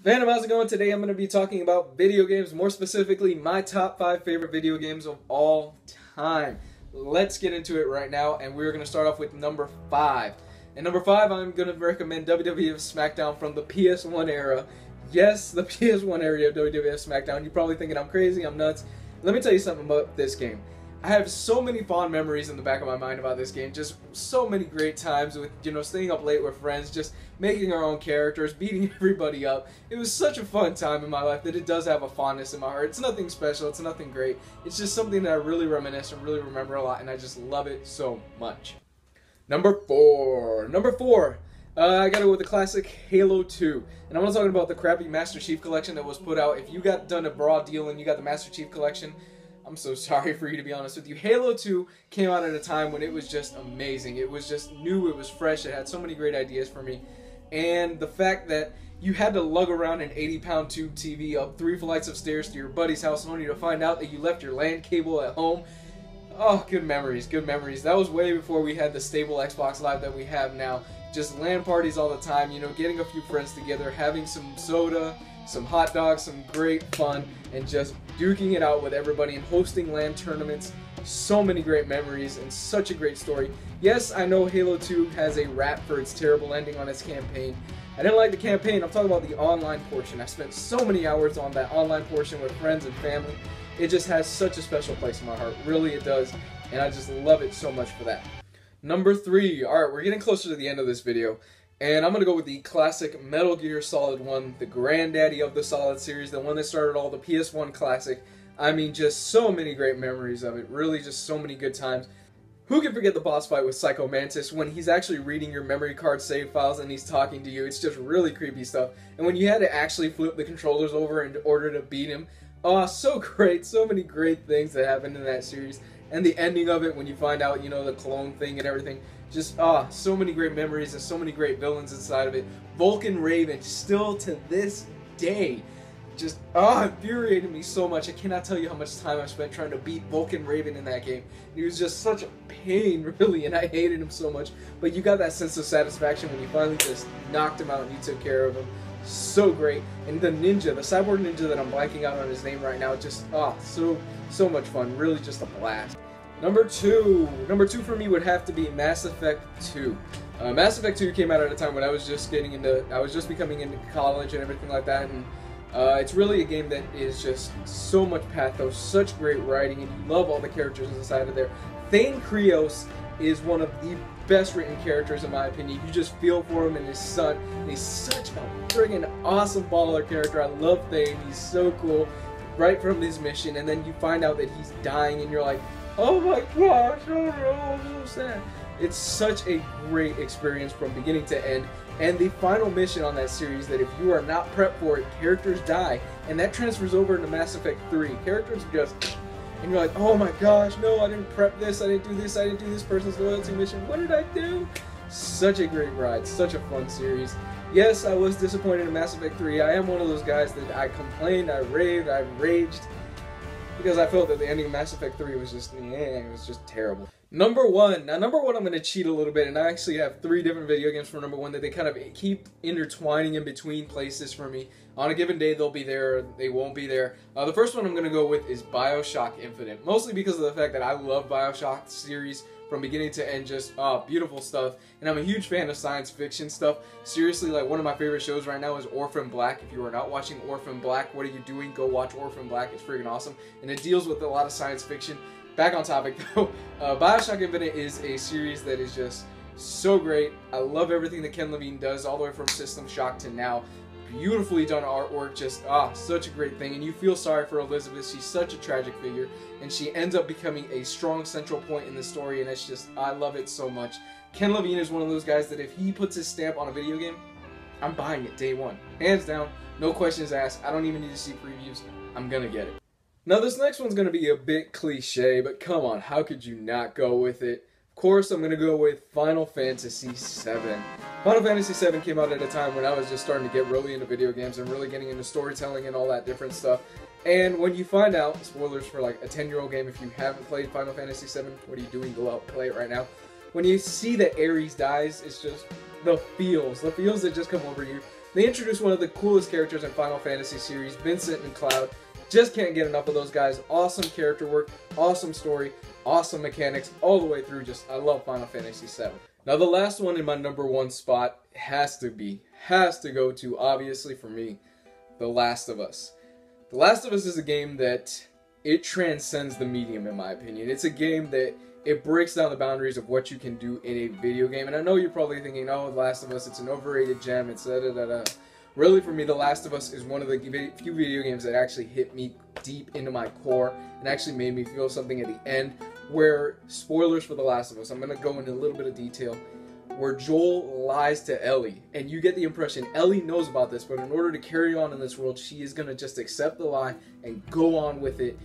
Phantom, how's it going? Today I'm going to be talking about video games, more specifically my top 5 favorite video games of all time. Let's get into it right now, and we're going to start off with number 5. And number 5, I'm going to recommend WWF SmackDown from the PS1 era. Yes, the PS1 era of WWF SmackDown. You're probably thinking I'm crazy, I'm nuts. Let me tell you something about this game. I have so many fond memories in the back of my mind about this game. Just so many great times with, staying up late with friends, just making our own characters, beating everybody up. It was such a fun time in my life that it does have a fondness in my heart. It's nothing special, it's nothing great. It's just something that I really reminisce and really remember a lot, and I just love it so much. Number 4. I got it with the classic Halo 2. And I'm not talking about the crappy Master Chief Collection that was put out. If you got done a raw deal and you got the Master Chief Collection, I'm so sorry for you, to be honest with you. Halo 2 came out at a time when it was just amazing. It was just new, it was fresh, it had so many great ideas for me. And the fact that you had to lug around an 80-pound tube TV up 3 flights of stairs to your buddy's house only to find out that you left your LAN cable at home. Oh, good memories, good memories. That was way before we had the stable Xbox Live that we have now. Just LAN parties all the time, getting a few friends together, having some soda, some hot dogs, some great fun, and just duking it out with everybody and hosting LAN tournaments. So many great memories and such a great story. Yes, I know Halo 2 has a rap for its terrible ending on its campaign. I didn't like the campaign, I'm talking about the online portion. I spent so many hours on that online portion with friends and family. It just has such a special place in my heart, really it does, and I just love it so much for that. Number 3, alright, we're getting closer to the end of this video. And I'm going to go with the classic Metal Gear Solid 1, the granddaddy of the Solid series, the one that started all the PS1 classic. I mean, just so many great memories of it, really just so many good times. Who can forget the boss fight with Psycho Mantis when he's actually reading your memory card save files and he's talking to you? It's just really creepy stuff. And when you had to actually flip the controllers over in order to beat him, oh, so great, so many great things that happened in that series. And the ending of it when you find out, the clone thing and everything. Just, so many great memories and so many great villains inside of it. Vulcan Raven, still to this day, just, infuriated me so much. I cannot tell you how much time I spent trying to beat Vulcan Raven in that game. He was just such a pain, really, and I hated him so much. But you got that sense of satisfaction when you finally just knocked him out and you took care of him. So great. And the ninja, the cyborg ninja that I'm blanking out on his name right now, just, so much fun. Really just a blast. Number 2 for me would have to be Mass Effect 2. Mass Effect 2 came out at a time when I was just becoming into college and everything like that, and it's really a game that is just so much pathos, such great writing, and you love all the characters inside of there. Thane Krios is one of the best written characters in my opinion. You just feel for him and his son, and he's such a friggin' awesome baller character. I love Thane, he's so cool, right from his mission, and then you find out that he's dying, and you're like, oh my gosh, oh no, I'm so sad. It's such a great experience from beginning to end. And the final mission on that series, that if you are not prepped for it, characters die. And that transfers over into Mass Effect 3. Characters just, and you're like, oh my gosh, no, I didn't prep this, I didn't do this, I didn't do this person's loyalty mission. What did I do? Such a great ride, such a fun series. Yes, I was disappointed in Mass Effect 3. I am one of those guys that I complained, I raved, I raged, because I felt that the ending of Mass Effect 3 was just, it was just terrible. Number 1. Now, number 1, I'm going to cheat a little bit, and I actually have 3 different video games for number 1 that they kind of keep intertwining in between places for me. On a given day, they'll be there, or they won't be there. The first one I'm going to go with is BioShock Infinite, mostly because of the fact that I love BioShock series from beginning to end, just beautiful stuff, and I'm a huge fan of science fiction stuff. Seriously, like, one of my favorite shows right now is Orphan Black. If you are not watching Orphan Black, what are you doing? Go watch Orphan Black, it's freaking awesome, and it deals with a lot of science fiction. Back on topic though, BioShock Infinite is a series that is just so great. I love everything that Ken Levine does, all the way from System Shock to now. Beautifully done artwork, just such a great thing, and you feel sorry for Elizabeth. She's such a tragic figure, and she ends up becoming a strong central point in the story, and it's just, I love it so much. Ken Levine is one of those guys that if he puts his stamp on a video game, I'm buying it day one. Hands down, no questions asked, I don't even need to see previews, I'm gonna get it. Now this next one's gonna be a bit cliche, but come on, how could you not go with it? Of course, I'm going to go with Final Fantasy VII. Final Fantasy VII came out at a time when I was just starting to get really into video games and really getting into storytelling and all that different stuff. And when you find out, spoilers for like a 10-year-old game, if you haven't played Final Fantasy VII, what are you doing? Go out and play it right now. When you see that Ares dies, it's just the feels that just come over you. They introduced one of the coolest characters in Final Fantasy series, Vincent and Cloud. Just can't get enough of those guys. Awesome character work, awesome story, awesome mechanics, all the way through. I love Final Fantasy VII. Now the last one in my number one spot has to go to, obviously for me, The Last of Us. The Last of Us is a game that it transcends the medium, in my opinion. It's a game that it breaks down the boundaries of what you can do in a video game. And I know you're probably thinking, oh, The Last of Us, it's an overrated gem, it's da-da-da-da. Really, for me, The Last of Us is one of the few video games that actually hit me deep into my core and actually made me feel something at the end where, spoilers for The Last of Us, I'm going to go into a little bit of detail, where Joel lies to Ellie, and you get the impression Ellie knows about this, but in order to carry on in this world, she is going to just accept the lie and go on with it.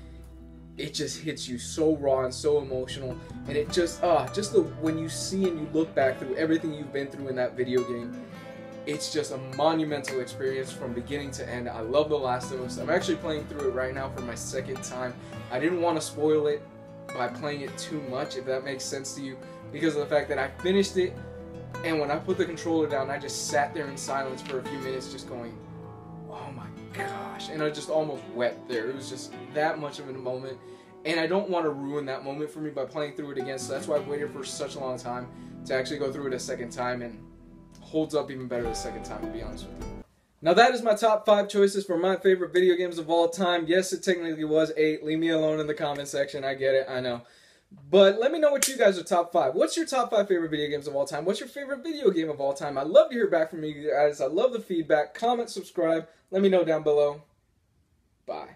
It just hits you so raw and so emotional, and it just when you see and you look back through everything you've been through in that video game, it's just a monumental experience from beginning to end. I love The Last of Us. I'm actually playing through it right now for my second time. I didn't want to spoil it by playing it too much, if that makes sense to you, because of the fact that I finished it, and when I put the controller down, I just sat there in silence for a few minutes just going, oh my gosh, and I just almost wept there. It was just that much of a moment, and I don't want to ruin that moment for me by playing through it again, so that's why I've waited for such a long time to actually go through it a second time, and holds up even better the second time, to be honest with you. Now that is my top 5 choices for my favorite video games of all time. Yes, it technically was 8. Leave me alone in the comment section. I get it, I know. But let me know what you guys are top 5. What's your top 5 favorite video games of all time? What's your favorite video game of all time? I'd love to hear back from you guys. I love the feedback. Comment, subscribe. Let me know down below. Bye.